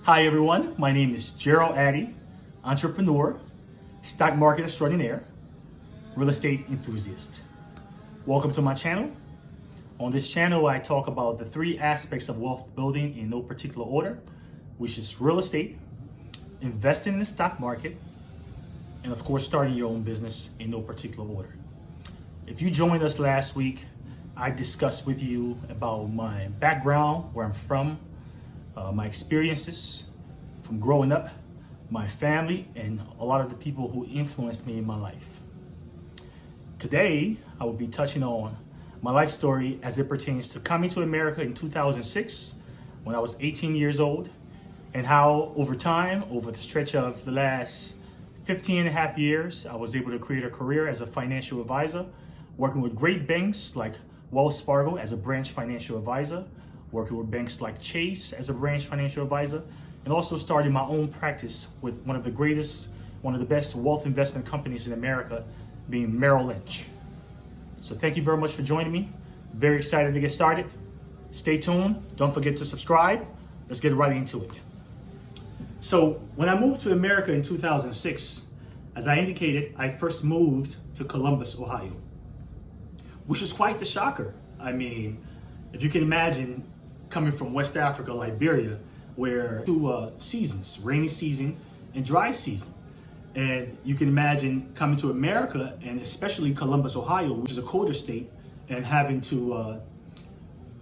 Hi everyone, my name is Gerald Addy, entrepreneur, stock market extraordinaire, real estate enthusiast. Welcome to my channel. On this channel, I talk about the three aspects of wealth building in no particular order, which is real estate, investing in the stock market, and of course, starting your own business in no particular order. If you joined us last week, I discussed with you about my background, where I'm from, my experiences from growing up, my family, and a lot of the people who influenced me in my life. Today, I will be touching on my life story as it pertains to coming to America in 2006 when I was 18 years old, and how over time, over the stretch of the last 15 and a half years, I was able to create a career as a financial advisor, working with great banks like Wells Fargo as a branch financial advisor, working with banks like Chase as a branch financial advisor, and also starting my own practice with one of the best wealth investment companies in America, being Merrill Lynch. So thank you very much for joining me. Very excited to get started. Stay tuned. Don't forget to subscribe. Let's get right into it. So when I moved to America in 2006, as I indicated, I first moved to Columbus, Ohio, which was quite the shocker. I mean, if you can imagine coming from West Africa, Liberia, where two seasons, rainy season and dry season. And you can imagine coming to America, and especially Columbus, Ohio, which is a colder state, and having to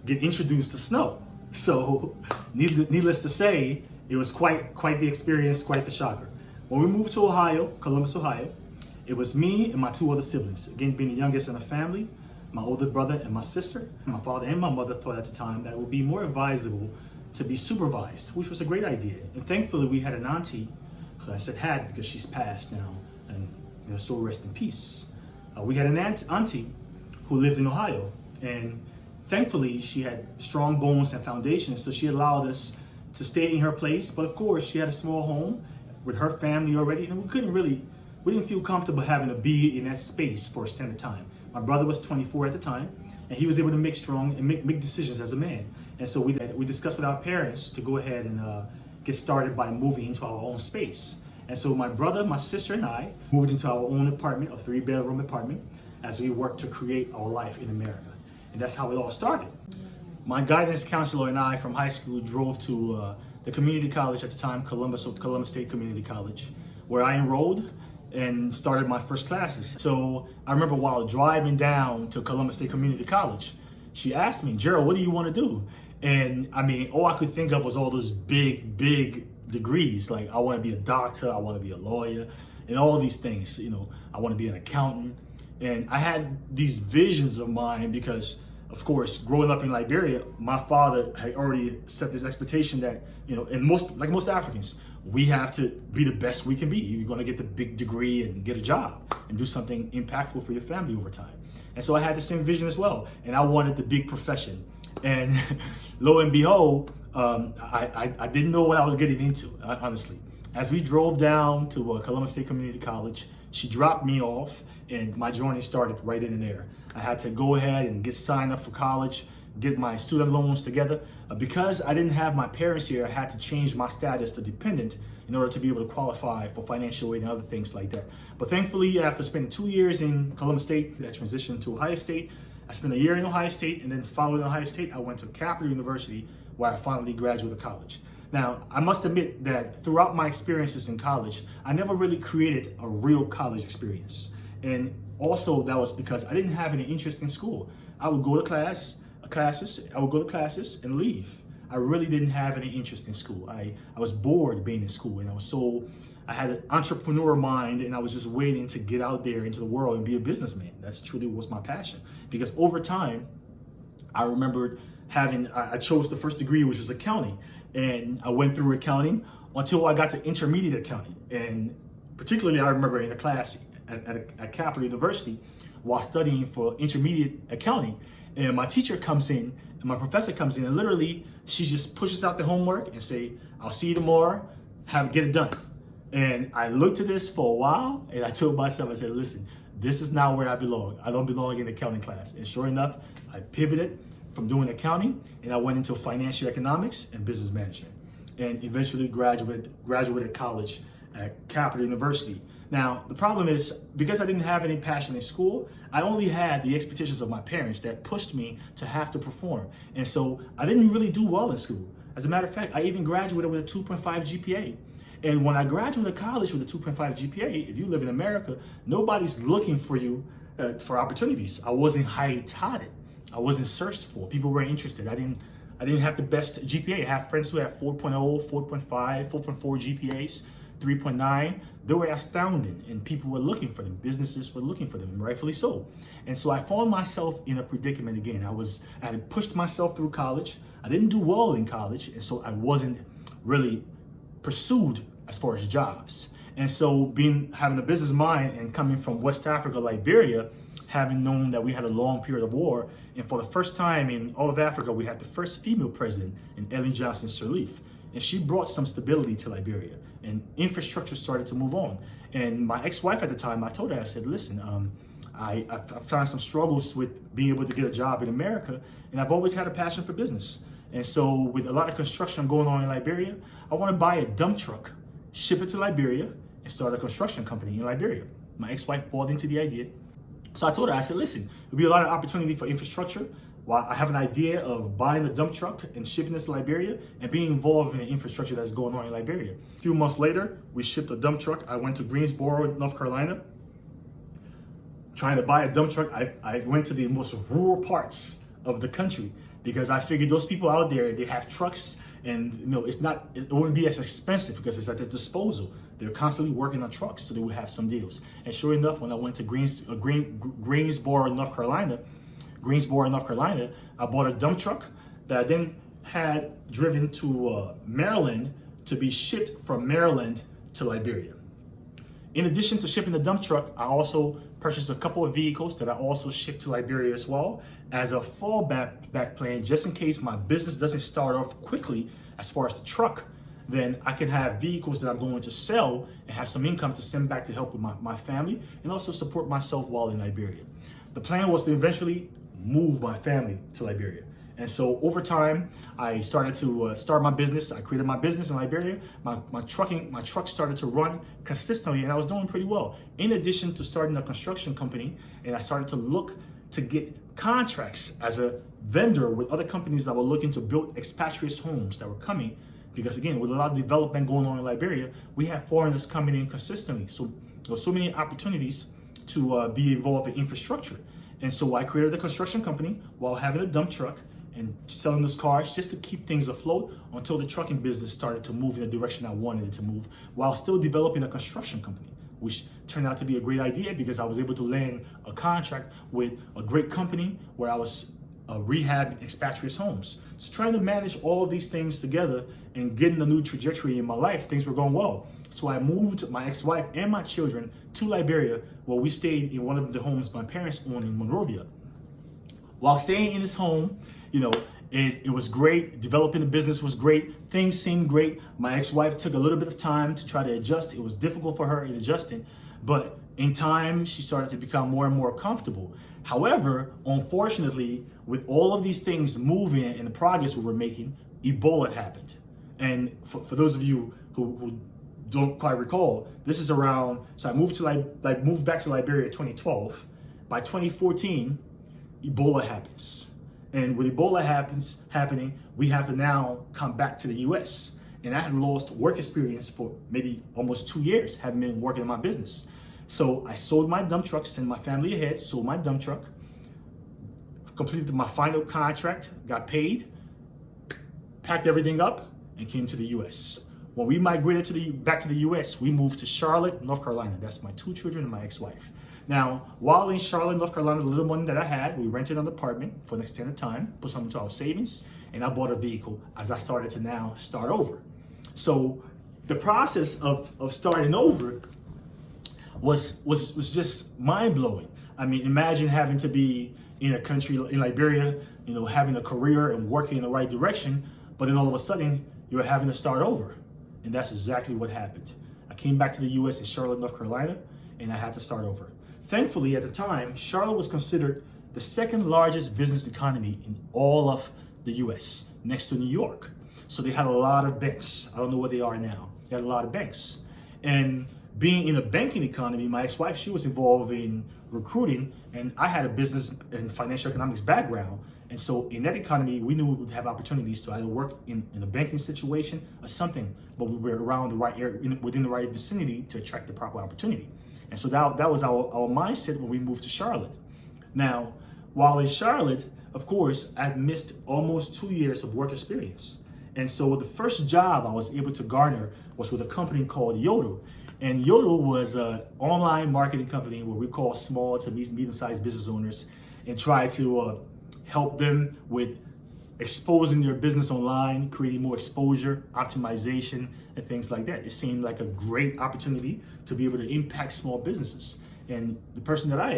get introduced to snow. So needless to say, it was quite the experience, quite the shocker. When we moved to Ohio, Columbus, Ohio, it was me and my two other siblings. Again, being the youngest in the family, my older brother and my sister. My father and my mother thought at the time that it would be more advisable to be supervised, which was a great idea. And thankfully, we had an auntie, who I said had because she's passed now, and so rest in peace. We had an auntie who lived in Ohio, and thankfully, she had strong bones and foundations, so she allowed us to stay in her place. But of course, she had a small home with her family already, and we didn't feel comfortable having to be in that space for extended time. My brother was 24 at the time, and he was able to make strong and make decisions as a man. And so we discussed with our parents to go ahead and get started by moving into our own space. And so my brother, my sister, and I moved into our own apartment, a 3-bedroom apartment, as we worked to create our life in America. And that's how it all started. My guidance counselor and I from high school drove to the community college at the time, Columbus State Community College, where I enrolled and started my first classes. So I remember while driving down to Columbus State Community College, she asked me, "Gerald, what do you want to do?" And I mean, all I could think of was all those big degrees. Like, I want to be a doctor, I want to be a lawyer, and all these things. I want to be an accountant. And I had these visions of mine because, of course, growing up in Liberia, my father had already set this expectation that, and like most Africans, we have to be the best we can be. You're going to get the big degree and get a job and do something impactful for your family over time. And so I had the same vision as well. And I wanted the big profession. And lo and behold, I didn't know what I was getting into, honestly. As we drove down to Columbus State Community College, she dropped me off, and my journey started right in and there. I had to go ahead and get signed up for college, get my student loans together. Because I didn't have my parents here, I had to change my status to dependent in order to be able to qualify for financial aid and other things like that. But thankfully, after spending 2 years in Columbus State, I transitioned to Ohio State. I spent a year in Ohio State, and then following Ohio State, I went to Capital University, where I finally graduated college. Now, I must admit that throughout my experiences in college, I never really created a real college experience. And also, that was because I didn't have any interest in school. I would go to classes and leave. I really didn't have any interest in school. I was bored being in school, and I had an entrepreneur mind, and I was just waiting to get out there into the world and be a businessman. That's truly was my passion. Because over time, I remembered I chose the first degree, which was accounting. And I went through accounting until I got to intermediate accounting. And particularly, I remember in a class at Capital University while studying for intermediate accounting. And my teacher comes in, and my professor comes in, and literally, she just pushes out the homework and say, "I'll see you tomorrow, get it done." And I looked at this for a while, and I told myself, I said, "Listen, this is not where I belong. I don't belong in accounting class." And sure enough, I pivoted from doing accounting, and I went into financial economics and business management. and eventually graduated college at Capital University. Now, the problem is, because I didn't have any passion in school, I only had the expectations of my parents that pushed me to have to perform. And so I didn't really do well in school. As a matter of fact, I even graduated with a 2.5 GPA. And when I graduated college with a 2.5 GPA, if you live in America, nobody's looking for you for opportunities. I wasn't highly touted. I wasn't searched for. People weren't interested. I didn't have the best GPA. I have friends who have 4.0, 4.5, 4.4 GPAs, 3.9. They were astounding, and people were looking for them. Businesses were looking for them, and rightfully so. And so I found myself in a predicament again. I had pushed myself through college. I didn't do well in college, and so I wasn't really pursued as far as jobs. And so having a business mind and coming from West Africa, Liberia, having known that we had a long period of war, and for the first time in all of Africa, we had the first female president in Ellen Johnson Sirleaf. And she brought some stability to Liberia, and infrastructure started to move on. And my ex-wife at the time, I told her, I said, listen, I found some struggles with being able to get a job in America, and I've always had a passion for business. And so with a lot of construction going on in Liberia, I want to buy a dump truck, ship it to Liberia, and start a construction company in Liberia. My ex-wife bought into the idea. So I told her, I said, listen, there'll be a lot of opportunity for infrastructure. While I have an idea of buying a dump truck and shipping this to Liberia and being involved in the infrastructure that's going on in Liberia. A few months later, we shipped a dump truck. I went to Greensboro, North Carolina. Trying to buy a dump truck, I went to the most rural parts of the country because I figured those people out there, they have trucks, and it wouldn't be as expensive because it's at their disposal. They're constantly working on trucks, so they would have some deals. And sure enough, when I went to Greensboro, North Carolina, I bought a dump truck that I then had driven to Maryland to be shipped from Maryland to Liberia. In addition to shipping the dump truck, I also purchased a couple of vehicles that I also shipped to Liberia as well as a fallback plan, just in case my business doesn't start off quickly as far as the truck. Then I can have vehicles that I'm going to sell and have some income to send back to help with my family and also support myself while in Liberia. The plan was to eventually move my family to Liberia. And so over time, I started to start my business. I created my business in Liberia. My truck started to run consistently, and I was doing pretty well. In addition to starting a construction company, and I started to look to get contracts as a vendor with other companies that were looking to build expatriate homes that were coming. Because again, with a lot of development going on in Liberia, we have foreigners coming in consistently. So there were so many opportunities to be involved in infrastructure. And so I created a construction company while having a dump truck and selling those cars just to keep things afloat until the trucking business started to move in the direction I wanted it to move, while still developing a construction company, which turned out to be a great idea because I was able to land a contract with a great company where I was rehabbing expatriate homes. So trying to manage all of these things together and getting a new trajectory in my life, things were going well. So I moved my ex-wife and my children to Liberia, where we stayed in one of the homes my parents owned in Monrovia. While staying in this home, it was great. Developing the business was great. Things seemed great. My ex-wife took a little bit of time to try to adjust. It was difficult for her in adjusting, but in time, she started to become more and more comfortable. However, unfortunately, with all of these things moving and the progress we were making, Ebola happened. And for those of you who don't quite recall, this is around, so I moved back to Liberia in 2012. By 2014, Ebola happens. And with Ebola happening, we have to now come back to the US. And I had lost work experience for maybe almost 2 years, having been working in my business. So I sold my dump truck, sent my family ahead, sold my dump truck, completed my final contract, got paid, packed everything up, and came to the US. When we migrated back to the US, we moved to Charlotte, North Carolina. That's my 2 children and my ex-wife. Now, while in Charlotte, North Carolina, the little money that I had, we rented an apartment for an extended time, put some into our savings, and I bought a vehicle as I started to now start over. So the process of starting over was just mind-blowing. I mean, imagine having to be in a country in Liberia, having a career and working in the right direction, but then all of a sudden you're having to start over. And that's exactly what happened. I came back to the US in Charlotte, North Carolina, and I had to start over. Thankfully, at the time, Charlotte was considered the second largest business economy in all of the US, next to New York. So they had a lot of banks. I don't know where they are now. They had a lot of banks. And being in a banking economy, my ex-wife, she was involved in recruiting, and I had a business and financial economics background. And so in that economy, we knew we would have opportunities to either work in a banking situation or something, but we were around the right area, within the right vicinity to attract the proper opportunity. And so that was our mindset when we moved to Charlotte. Now, while in Charlotte, of course, I'd missed almost 2 years of work experience. And so the first job I was able to garner was with a company called Yodel. And Yodel was an online marketing company where we call small to medium-sized business owners and try to help them with exposing their business online, creating more exposure, optimization, and things like that. It seemed like a great opportunity to be able to impact small businesses. And the person that I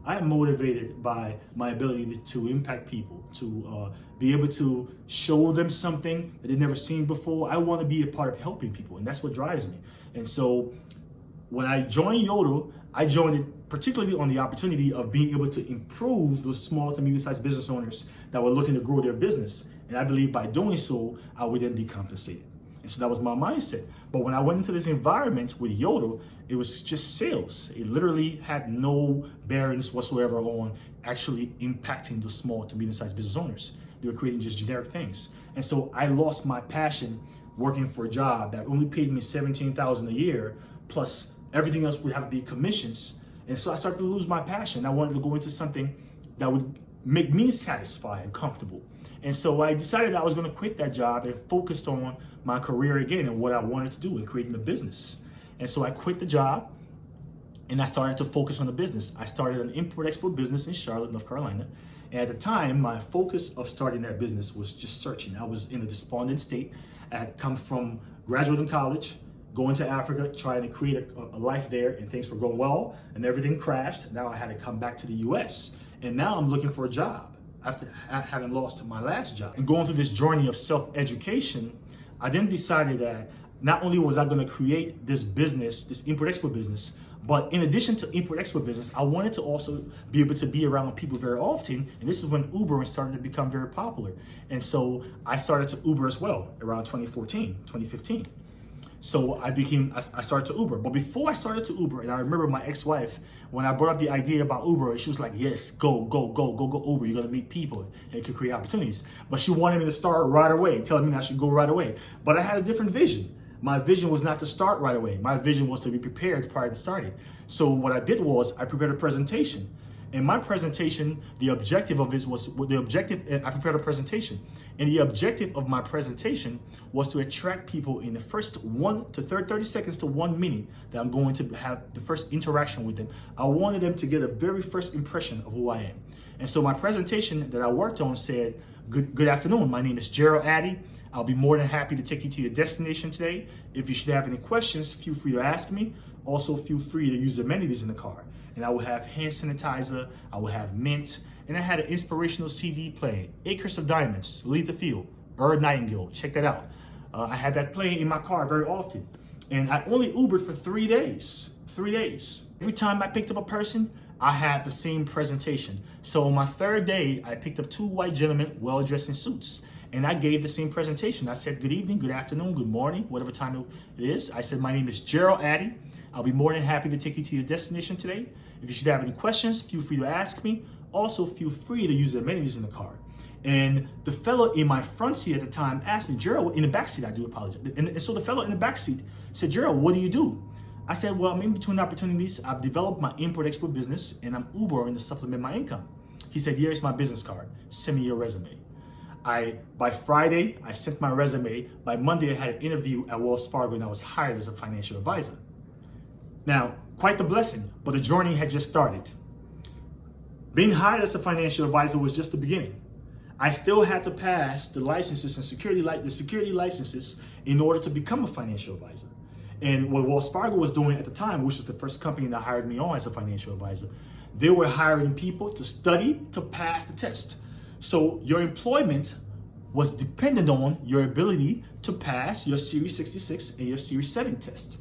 am motivated by my ability to impact people, to be able to show them something that they've never seen before. I want to be a part of helping people, and that's what drives me. And so when I joined Yodel, I joined it particularly on the opportunity of being able to improve those small to medium-sized business owners that were looking to grow their business. And I believe by doing so, I would then be compensated. And so that was my mindset. But when I went into this environment with Yodel, it was just sales. It literally had no bearings whatsoever on actually impacting the small to medium-sized business owners. They were creating just generic things. And so I lost my passion working for a job that only paid me $17,000 a year, plus everything else would have to be commissions. And so I started to lose my passion. I wanted to go into something that would make me satisfied and comfortable. And so I decided I was going to quit that job and focused on my career again and what I wanted to do in creating a business. And so I quit the job and I started to focus on the business. I started an import-export business in Charlotte, North Carolina. And at the time, my focus of starting that business was just searching. I was in a despondent state. I had come from graduating college, going to Africa, trying to create a life there, and things were going well, and everything crashed. Now I had to come back to the US. And now I'm looking for a job after having lost my last job. And going through this journey of self-education, I then decided that not only was I going to create this business, this import-export business, but in addition to import-export business, I wanted to also be able to be around people very often. And this is when Uber started to become very popular. And so I started to Uber as well around 2014, 2015. So I started to Uber. But before I started to Uber, and I remember my ex-wife, when I brought up the idea about Uber, she was like, yes, go Uber. You're gonna meet people and it could create opportunities. But she wanted me to start right away, telling me I should go right away. But I had a different vision. My vision was not to start right away. My vision was to be prepared prior to starting. So what I did was I prepared a presentation. And my presentation, the objective of it was, I prepared a presentation. And the objective of my presentation was to attract people in the first 30 seconds to 1 minute that I'm going to have the first interaction with them. I wanted them to get a very first impression of who I am. And so my presentation that I worked on said, good afternoon, my name is Gerald Addy. I'll be more than happy to take you to your destination today. If you should have any questions, feel free to ask me. Also, feel free to use the amenities in the car. And I will have hand sanitizer, I will have mint, and I had an inspirational CD playing, Acres of Diamonds, Lead the Field, Earl Nightingale, check that out. I had that playing in my car very often. And I only Ubered for 3 days, 3 days. Every time I picked up a person, I had the same presentation. So on my 3rd day, I picked up 2 white gentlemen well-dressed in suits. And I gave the same presentation. I said, good evening, good afternoon, good morning, whatever time it is. I said, my name is Gerald Addy. I'll be more than happy to take you to your destination today. If you should have any questions, feel free to ask me. Also, feel free to use the amenities in the car. And the fellow in my front seat at the time asked me, Gerald, in the back seat, I do apologize. And so the fellow in the back seat said, Gerald, what do you do? I said, well, I'm in between opportunities. I've developed my import-export business and I'm Ubering to supplement my income. He said, here's my business card. Send me your resume. By Friday, I sent my resume. By Monday, I had an interview at Wells Fargo and I was hired as a financial advisor. Now, quite the blessing, but the journey had just started. Being hired as a financial advisor was just the beginning. I still had to pass the licenses and security licenses in order to become a financial advisor. And what Wells Fargo was doing at the time, which was the first company that hired me on as a financial advisor, they were hiring people to study to pass the test. So your employment was dependent on your ability to pass your Series 66 and your Series 7 tests.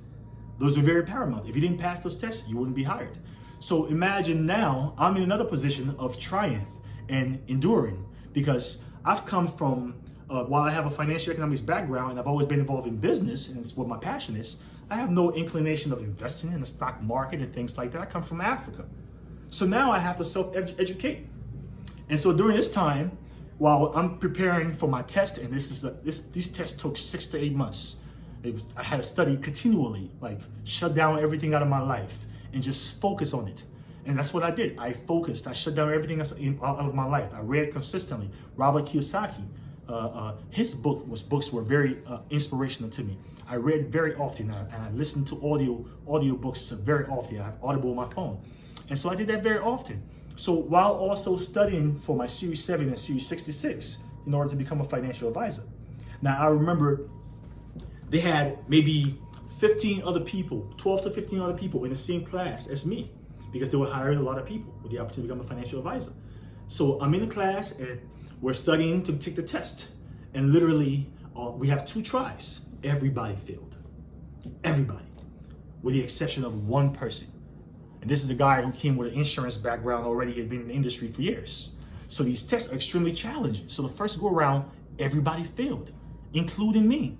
Those were very paramount. If you didn't pass those tests, you wouldn't be hired. So imagine now I'm in another position of triumph and enduring because I've come from while I have a financial economics background and I've always been involved in business, and it's what my passion is, I have no inclination of investing in the stock market and things like that. I come from Africa. So now I have to self-educate. And so during this time, while I'm preparing for my test, and these tests took 6 to 8 months, I had to study continually, like shut down everything out of my life and just focus on it. And that's what I did. I focused. I shut down everything out of my life. I read consistently. Robert Kiyosaki, his books were very inspirational to me. I read very often, and I listened to audio books very often. I have Audible on my phone. And so I did that very often. So while also studying for my Series 7 and Series 66 in order to become a financial advisor. Now, I remember they had maybe 15 other people, 12 to 15 other people in the same class as me, because they were hiring a lot of people with the opportunity to become a financial advisor. So I'm in the class and we're studying to take the test. And literally, we have 2 tries. Everybody failed. Everybody, with the exception of one person. And this is a guy who came with an insurance background already, had been in the industry for years. So these tests are extremely challenging. So the first go around, everybody failed, including me.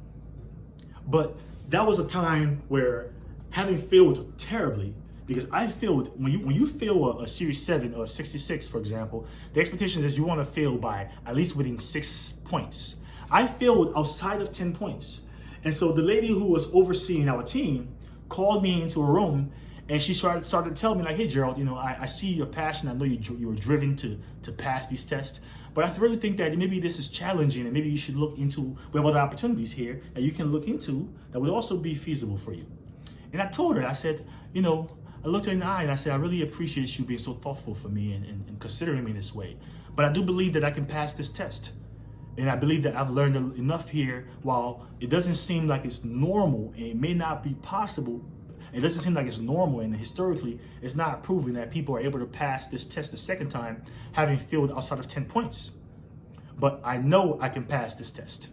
But that was a time where, having failed terribly, because I failed, when you fail a Series 7 or a 66, for example, the expectation is you want to fail by at least within 6 points. I failed outside of 10 points. And so the lady who was overseeing our team called me into a room, and she started to tell me, like, hey, Gerald, I see your passion. I know you were driven to pass these tests. But I really think that maybe this is challenging, and maybe you should look into, we have other opportunities here that you can look into that would also be feasible for you. And I told her, I said, I looked her in the eye and I said, I really appreciate you being so thoughtful for me and considering me this way. But I do believe that I can pass this test. And I believe that I've learned enough here. While it doesn't seem like it's normal, and it may not be possible, it doesn't seem like it's normal, and historically it's not proven that people are able to pass this test the second time having failed outside of 10 points. But I know I can pass this test.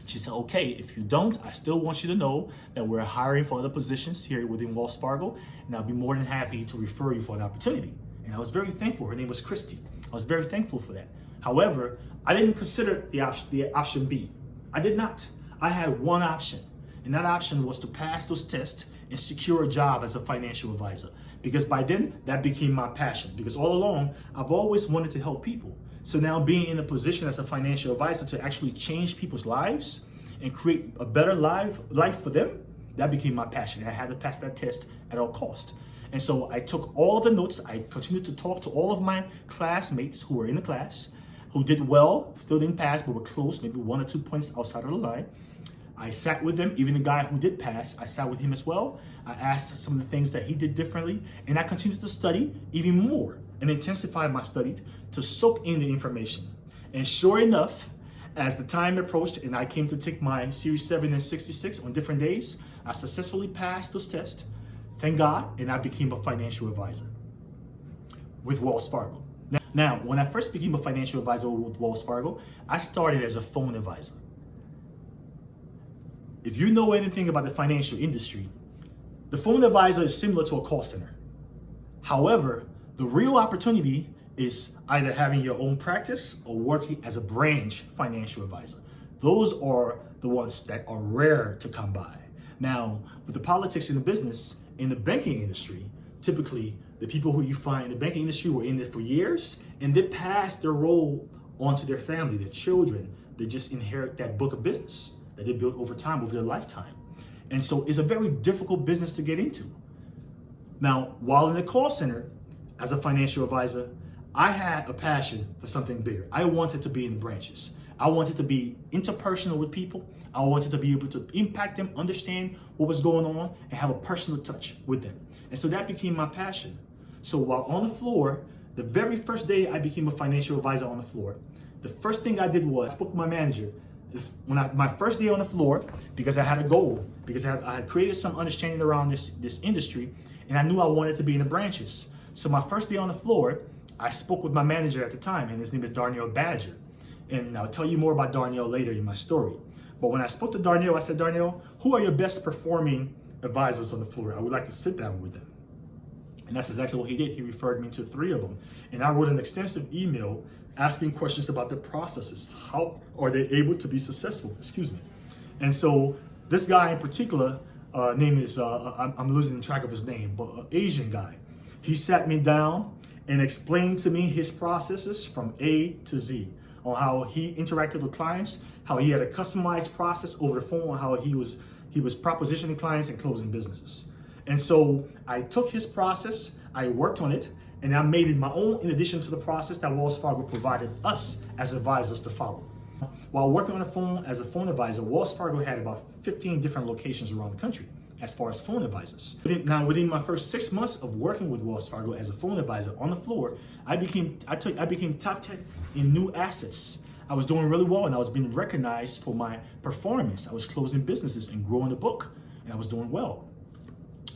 She said, okay, if you don't, I still want you to know that we're hiring for other positions here within Wells Fargo, and I'll be more than happy to refer you for an opportunity. And I was very thankful. Her name was Christy. I was very thankful for that. However, I didn't consider the option B. I did not. I had one option, and that option was to pass those tests and secure a job as a financial advisor. Because by then, that became my passion. Because all along, I've always wanted to help people. So now being in a position as a financial advisor to actually change people's lives and create a better life for them, that became my passion. I had to pass that test at all cost. And so I took all of the notes. I continued to talk to all of my classmates who were in the class, who did well, still didn't pass, but were close, maybe 1 or 2 points outside of the line. I sat with them. Even the guy who did pass, I sat with him as well. I asked some of the things that he did differently, and I continued to study even more and intensify my study to soak in the information. And sure enough, as the time approached and I came to take my Series 7 and 66 on different days, I successfully passed those tests, thank God, and I became a financial advisor with Wells Fargo. Now, when I first became a financial advisor with Wells Fargo, I started as a phone advisor. If you know anything about the financial industry, the phone advisor is similar to a call center. However, the real opportunity is either having your own practice or working as a branch financial advisor. Those are the ones that are rare to come by. Now, with the politics in the business, in the banking industry, typically the people who you find in the banking industry were in it for years, and they pass their role onto their family, their children. They just inherit that book of business that they built over time, over their lifetime. And so it's a very difficult business to get into. Now, while in the call center, as a financial advisor, I had a passion for something bigger. I wanted to be in the branches. I wanted to be interpersonal with people. I wanted to be able to impact them, understand what was going on, and have a personal touch with them. And so that became my passion. So while on the floor, the very first day I became a financial advisor on the floor, the first thing I did was I spoke with my manager. My first day on the floor, because I had a goal, because I had created some understanding around this industry, and I knew I wanted to be in the branches. So my first day on the floor, I spoke with my manager at the time, and his name is Darnell Badger. And I'll tell you more about Darnell later in my story. But when I spoke to Darnell, I said, Darnell, who are your best performing advisors on the floor? I would like to sit down with them. And that's exactly what he did. He referred me to 3 of them. And I wrote an extensive email asking questions about their processes. How are they able to be successful? Excuse me. And so this guy in particular, name is, I'm losing track of his name, but an Asian guy. He sat me down and explained to me his processes from A to Z on how he interacted with clients, how he had a customized process over the phone, on how he was propositioning clients and closing businesses. And so I took his process, I worked on it, and I made it my own in addition to the process that Wells Fargo provided us as advisors to follow. While working on the phone as a phone advisor, Wells Fargo had about 15 different locations around the country as far as phone advisors. Now, within my first 6 months of working with Wells Fargo as a phone advisor on the floor, I became top 10 in new assets. I was doing really well and I was being recognized for my performance. I was closing businesses and growing the book, and I was doing well.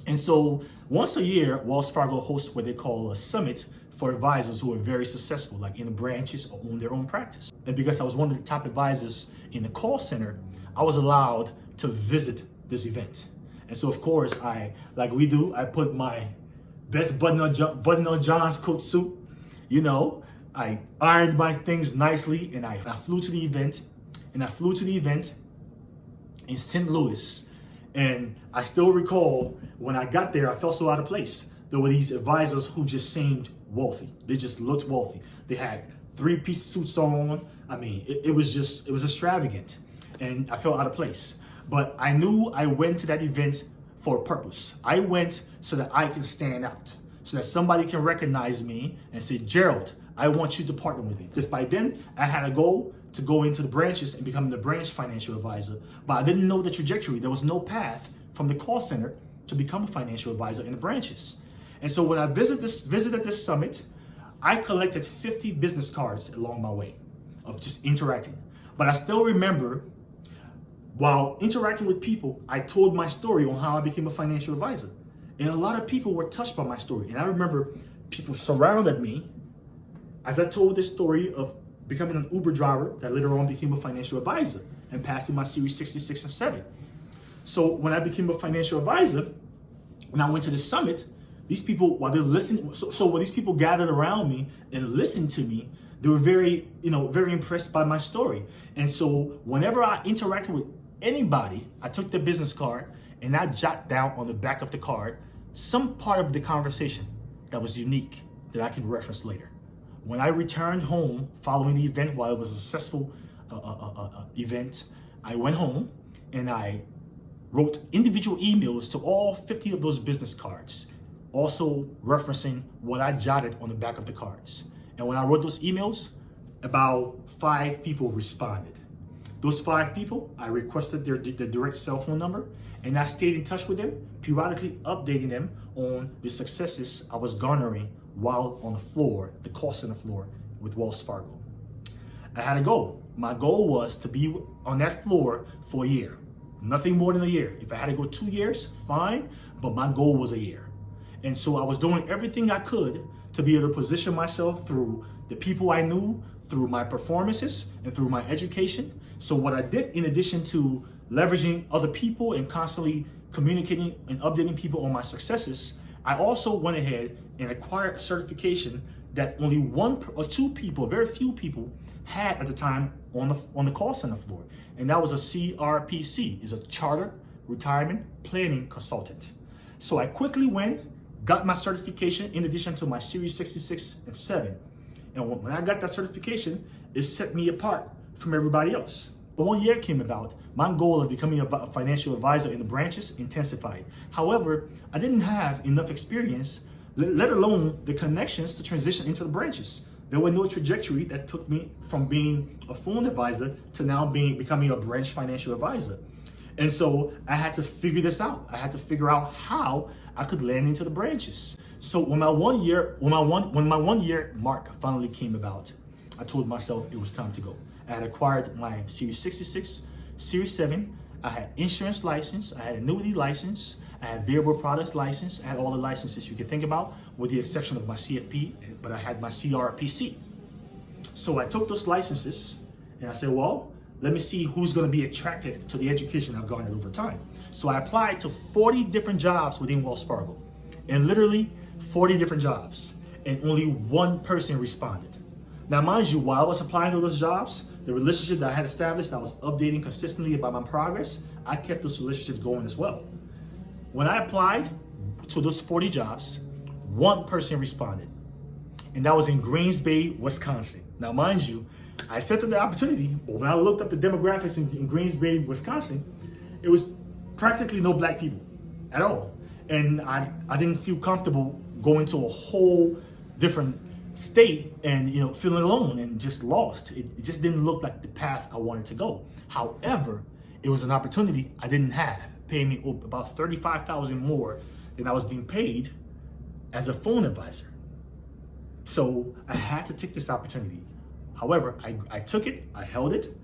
And so once a year, Wells Fargo hosts what they call a summit for advisors who are very successful, like in the branches or own their own practice. And because I was one of the top advisors in the call center, I was allowed to visit this event. And so of course, I put my best button-on John's coat suit, I ironed my things nicely, and I flew to the event, in St. Louis. And I still recall when I got there, I felt so out of place. There were these advisors who just seemed wealthy. They just looked wealthy. They had 3-piece suits on. I mean, it was extravagant, and I felt out of place. But I knew I went to that event for a purpose. I went so that I can stand out, so that somebody can recognize me and say, Gerald, I want you to partner with me. Because by then, I had a goal to go into the branches and become the branch financial advisor. But I didn't know the trajectory. There was no path from the call center to become a financial advisor in the branches. And so when I visited this summit, I collected 50 business cards along my way of just interacting. But I still remember, while interacting with people, I told my story on how I became a financial advisor. And a lot of people were touched by my story. And I remember people surrounded me as I told this story of becoming an Uber driver that later on became a financial advisor and passing my Series 66 and 7. So when I became a financial advisor, when I went to the summit, these people, while they're listening, so when these people gathered around me and listened to me, they were very impressed by my story. And so whenever I interacted with anybody, I took their business card and I jot down on the back of the card some part of the conversation that was unique that I can reference later. When I returned home following the event, while it was a successful event, I went home and I wrote individual emails to all 50 of those business cards, also referencing what I jotted on the back of the cards. And when I wrote those emails, about 5 people responded. Those 5 people, I requested their direct cell phone number, and I stayed in touch with them, periodically updating them on the successes I was garnering while on the floor, the call center floor with Wells Fargo. I had a goal. My goal was to be on that floor for a year, nothing more than a year. If I had to go 2 years, fine, but my goal was a year. And so I was doing everything I could to be able to position myself through the people I knew, through my performances, and through my education. So what I did, in addition to leveraging other people and constantly communicating and updating people on my successes, I also went ahead and acquired a certification that only 1 or 2 people, very few people, had at the time on the call center floor. And that was a CRPC, is a Chartered Retirement Planning Consultant. So I quickly went, got my certification in addition to my Series 66 and 7. And when I got that certification, it set me apart from everybody else. But 1 year came about, my goal of becoming a financial advisor in the branches intensified. However, I didn't have enough experience, let alone the connections to transition into the branches. There was no trajectory that took me from being a phone advisor to now becoming a branch financial advisor. And so I had to figure this out. I had to figure out how I could land into the branches. So when my 1 year mark finally came about, I told myself it was time to go. I had acquired my Series 66, Series 7. I had insurance license. I had annuity license. I had variable products license. I had all the licenses you can think about, with the exception of my CFP, but I had my CRPC. So I took those licenses and I said, well, let me see who's going to be attracted to the education I've garnered over time. So I applied to 40 different jobs within Wells Fargo. And literally 40 different jobs, and only one person responded. Now, mind you, while I was applying to those jobs, the relationship that I had established, I was updating consistently about my progress, I kept those relationships going as well. When I applied to those 40 jobs, one person responded, and that was in Greens Bay, Wisconsin. Now, mind you, I accepted the opportunity, but when I looked up the demographics in Greens Bay, Wisconsin, it was practically no black people at all. And I didn't feel comfortable going to a whole different state and feeling alone and just lost. It just didn't look like the path I wanted to go. However, it was an opportunity I didn't have, paying me about $35,000 more than I was being paid as a phone advisor. So I had to take this opportunity. However, I took it, I held it,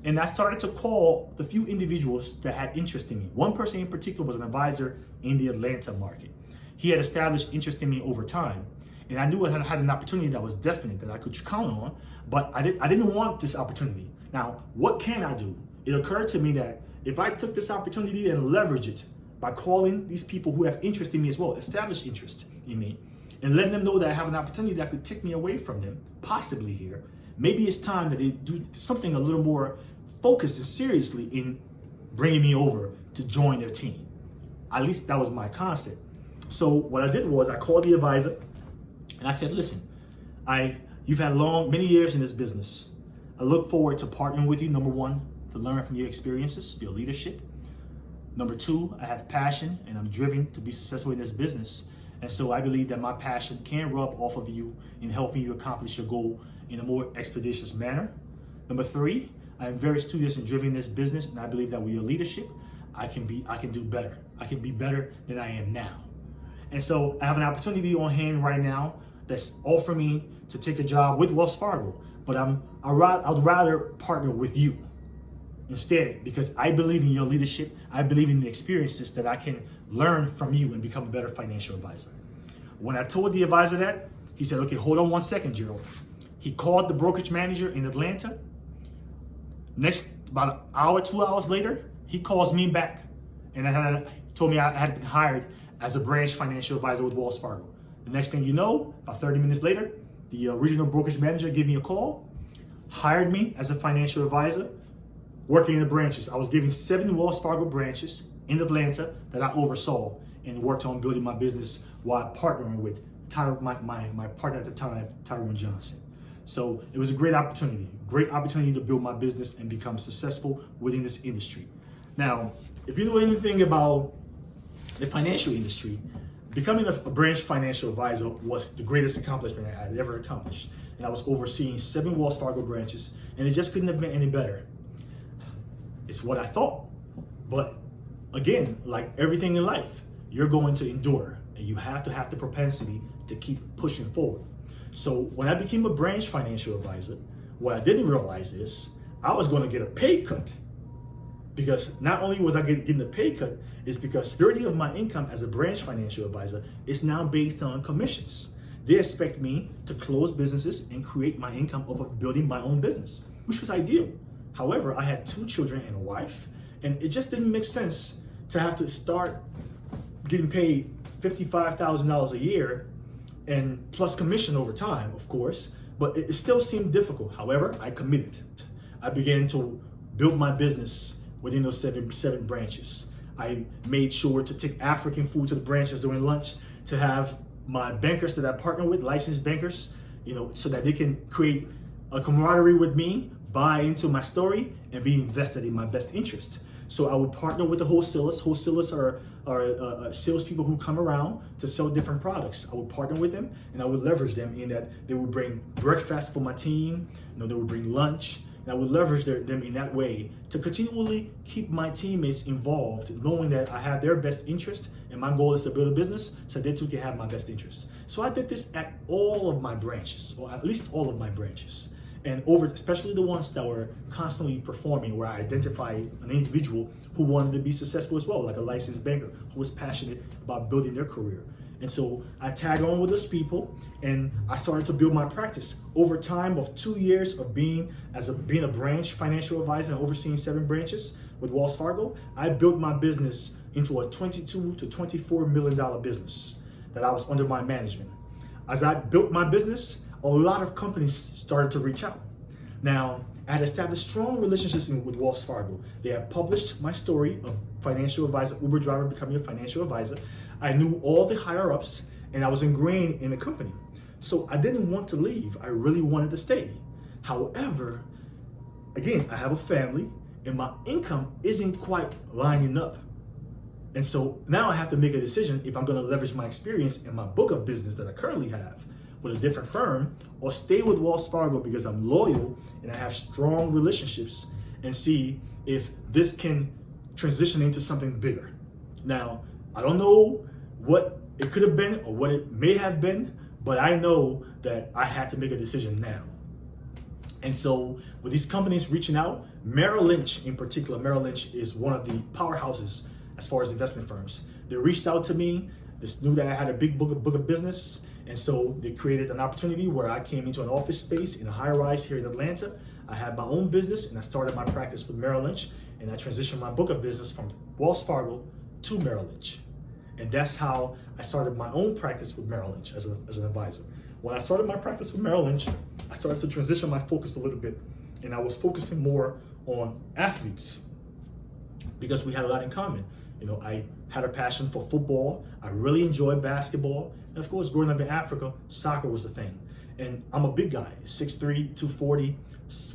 and I started to call the few individuals that had interest in me. One person in particular was an advisor in the Atlanta market. He had established interest in me over time, and I knew I had an opportunity that was definite, that I could count on, but I didn't want this opportunity. Now, what can I do? It occurred to me that if I took this opportunity and leverage it by calling these people who have interest in me as well, established interest in me, and letting them know that I have an opportunity that could take me away from them, possibly here, maybe it's time that they do something a little more focused and seriously in bringing me over to join their team. At least that was my concept. So what I did was I called the advisor and I said, listen, you've had many years in this business. I look forward to partnering with you, number one, to learn from your experiences, your leadership. Number two, I have passion and I'm driven to be successful in this business. And so I believe that my passion can rub off of you in helping you accomplish your goal in a more expeditious manner. Number three, I am very studious and driven in this business, and I believe that with your leadership, I can do better. I can be better than I am now. And so I have an opportunity on hand right now that's offering me to take a job with Wells Fargo, but I'd rather partner with you instead, because I believe in your leadership. I believe in the experiences that I can learn from you and become a better financial advisor. When I told the advisor that, he said, okay, hold on 1 second, Gerald. He called the brokerage manager in Atlanta. Next, about an hour, 2 hours later, he calls me back and told me I had been hired as a branch financial advisor with Wells Fargo. The next thing you know, about 30 minutes later, the original brokerage manager gave me a call, hired me as a financial advisor, working in the branches. I was given 7 Wells Fargo branches in Atlanta that I oversaw and worked on building my business while partnering with my partner at the time, Tyrone Johnson. So it was a great opportunity to build my business and become successful within this industry. Now, if you know anything about the financial industry, becoming a branch financial advisor was the greatest accomplishment I had ever accomplished. And I was overseeing 7 Wells Fargo branches, and it just couldn't have been any better. It's what I thought. But again, like everything in life, you're going to endure, and you have to have the propensity to keep pushing forward. So when I became a branch financial advisor, what I didn't realize is I was going to get a pay cut, because not only was I getting the pay cut, it's because 30% of my income as a branch financial advisor is now based on commissions. They expect me to close businesses and create my income off of building my own business, which was ideal. However, I had 2 children and a wife, and it just didn't make sense to have to start getting paid $55,000 a year and plus commission over time, of course, but it still seemed difficult. However, I committed. I began to build my business within those seven branches. I made sure to take African food to the branches during lunch, to have my bankers that I partner with, licensed bankers, so that they can create a camaraderie with me, buy into my story, and be invested in my best interest. So I would partner with the wholesalers. Wholesalers are salespeople who come around to sell different products. I would partner with them, and I would leverage them in that they would bring breakfast for my team. They would bring lunch, and I would leverage them in that way to continually keep my teammates involved, knowing that I have their best interest, and my goal is to build a business so they too can have my best interest. So I did this at all of my branches, or at least all of my branches. And especially the ones that were constantly performing, where I identified an individual who wanted to be successful as well, like a licensed banker who was passionate about building their career. And so I tagged on with those people, and I started to build my practice. Over time of 2 years of being a branch financial advisor and overseeing 7 branches with Wells Fargo, I built my business into a $22 to $24 million business. that I was under my management. As I built my business, a lot of companies started to reach out. Now, I had established strong relationships with Wells Fargo. They had published my story of financial advisor, Uber driver becoming a financial advisor. I knew all the higher ups and I was ingrained in the company. So I didn't want to leave. I really wanted to stay. However, again, I have a family and my income isn't quite lining up. And so now I have to make a decision if I'm going to leverage my experience and my book of business that I currently have with a different firm, or stay with Wells Fargo because I'm loyal and I have strong relationships, and see if this can transition into something bigger. Now, I don't know what it could have been or what it may have been, but I know that I had to make a decision now. And so with these companies reaching out, Merrill Lynch in particular, Merrill Lynch is one of the powerhouses as far as investment firms. They reached out to me, they knew that I had a big book of business, and so they created an opportunity where I came into an office space in a high rise here in Atlanta. I had my own business and I started my practice with Merrill Lynch, and I transitioned my book of business from Wells Fargo to Merrill Lynch. And that's how I started my own practice with Merrill Lynch as an advisor. When I started my practice with Merrill Lynch, I started to transition my focus a little bit, and I was focusing more on athletes because we had a lot in common. You know, I had a passion for football. I really enjoyed basketball. And of course, growing up in Africa, soccer was the thing. And I'm a big guy, 6'3", 240.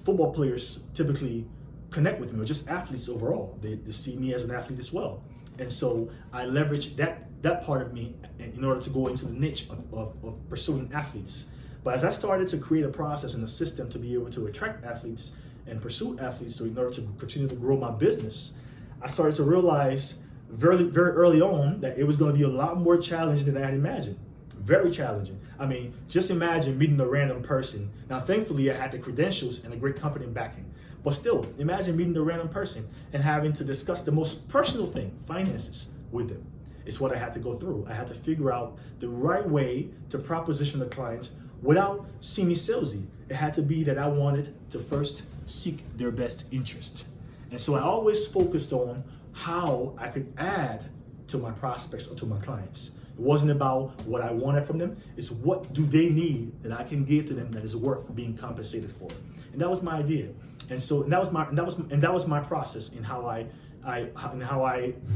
Football players typically connect with me, or just athletes overall. They see me as an athlete as well. And so I leveraged that part of me in order to go into the niche of pursuing athletes. But as I started to create a process and a system to be able to attract athletes and pursue athletes, so in order to continue to grow my business, I started to realize very, very early on that it was going to be a lot more challenging than I had imagined. Very challenging. I mean, just imagine meeting a random person. Now, thankfully, I had the credentials and a great company backing. But still, imagine meeting a random person and having to discuss the most personal thing, finances, with them. It's what I had to go through. I had to figure out the right way to proposition the client without seeming salesy. It had to be that I wanted to first seek their best interest. And so I always focused on how I could add to my prospects or to my clients. It wasn't about what I wanted from them. It's what do they need that I can give to them that is worth being compensated for. And that was my idea. And so that was my process in how I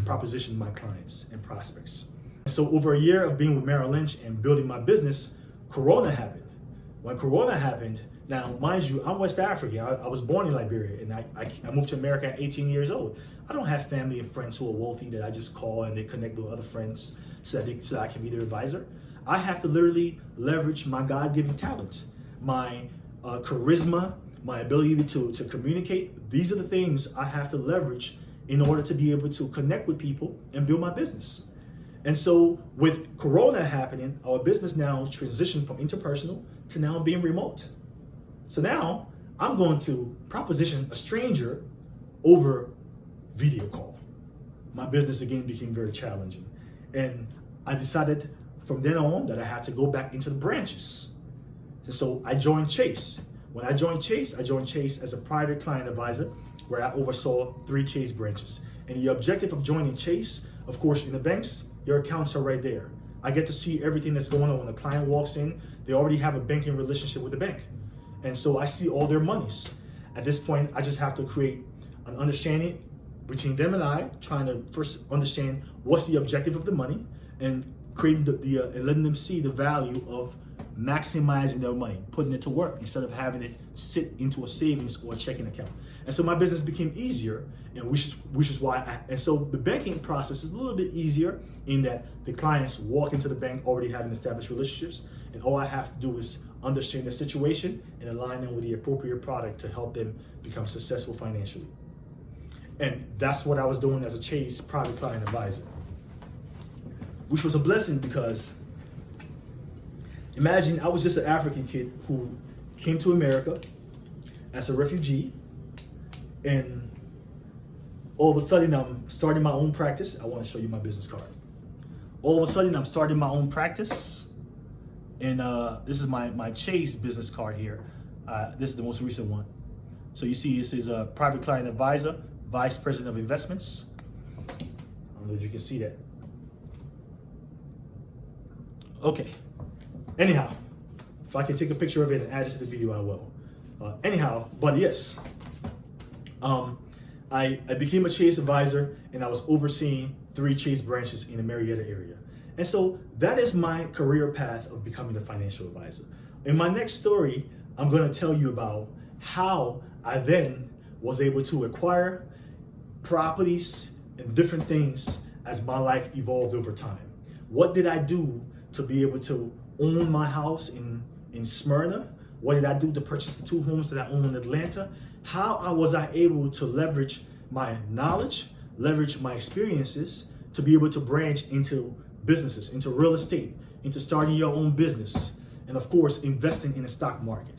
propositioned my clients and prospects. So over a year of being with Merrill Lynch and building my business, Corona happened. When Corona happened, now mind you, I'm West African. I was born in Liberia, and I moved to America at 18 years old. I don't have family and friends who are wealthy that I just call and they connect with other friends so that I can be their advisor. I have to literally leverage my God-given talent, my charisma, my ability to communicate. These are the things I have to leverage in order to be able to connect with people and build my business. And so with Corona happening, our business now transitioned from interpersonal to now being remote. So now I'm going to proposition a stranger over video call. My business again became very challenging. And I decided from then on that I had to go back into the branches. And so I joined Chase. When I joined Chase as a private client advisor where I oversaw 3 Chase branches. And the objective of joining Chase, of course, in the banks, your accounts are right there. I get to see everything that's going on when a client walks in. They already have a banking relationship with the bank. And so I see all their monies. At this point, I just have to create an understanding between them and I, trying to first understand what's the objective of the money and creating and letting them see the value of maximizing their money, putting it to work instead of having it sit into a savings or a checking account. And so my business became easier, and which is why and so the banking process is a little bit easier in that the clients walk into the bank already having established relationships, and all I have to do is understand the situation and align them with the appropriate product to help them become successful financially. And that's what I was doing as a Chase private client advisor, which was a blessing because imagine I was just an African kid who came to America as a refugee, and all of a sudden I'm starting my own practice. I want to show you my business card. All of a sudden I'm starting my own practice, and this is my Chase business card here. This is the most recent one. So you see this is a private client advisor, vice president of investments. I don't know if you can see that. Okay. Anyhow, if I can take a picture of it and add it to the video, I will. But yes, I became a Chase advisor, and I was overseeing 3 Chase branches in the Marietta area. And so that is my career path of becoming a financial advisor. In my next story, I'm going to tell you about how I then was able to acquire properties and different things as my life evolved over time. What did I do to be able to own my house in Smyrna? What did I do to purchase the 2 homes that I own in Atlanta? How was I able to leverage my knowledge, leverage my experiences to be able to branch into businesses, into real estate, into starting your own business, and of course, investing in the stock market,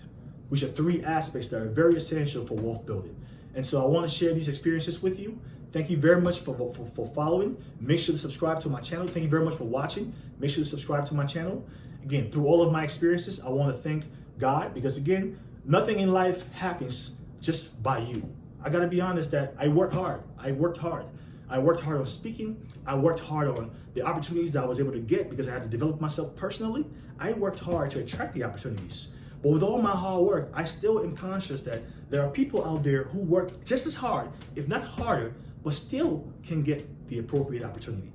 which are 3 aspects that are very essential for wealth building. And so I want to share these experiences with you. Thank you very much for following. Make sure to subscribe to my channel. Thank you very much for watching. Make sure to subscribe to my channel. Again, through all of my experiences, I want to thank God, because again, nothing in life happens just by you. I got to be honest that I worked hard. I worked hard on speaking. I worked hard on the opportunities that I was able to get because I had to develop myself personally. I worked hard to attract the opportunities. But with all my hard work, I still am conscious that there are people out there who work just as hard, if not harder, but still can get the appropriate opportunity.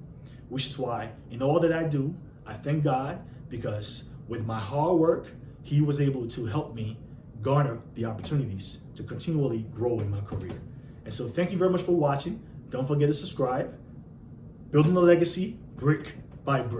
Which is why in all that I do, I thank God, because with my hard work, He was able to help me garner the opportunities to continually grow in my career. And so thank you very much for watching. Don't forget to subscribe. Building a legacy brick by brick.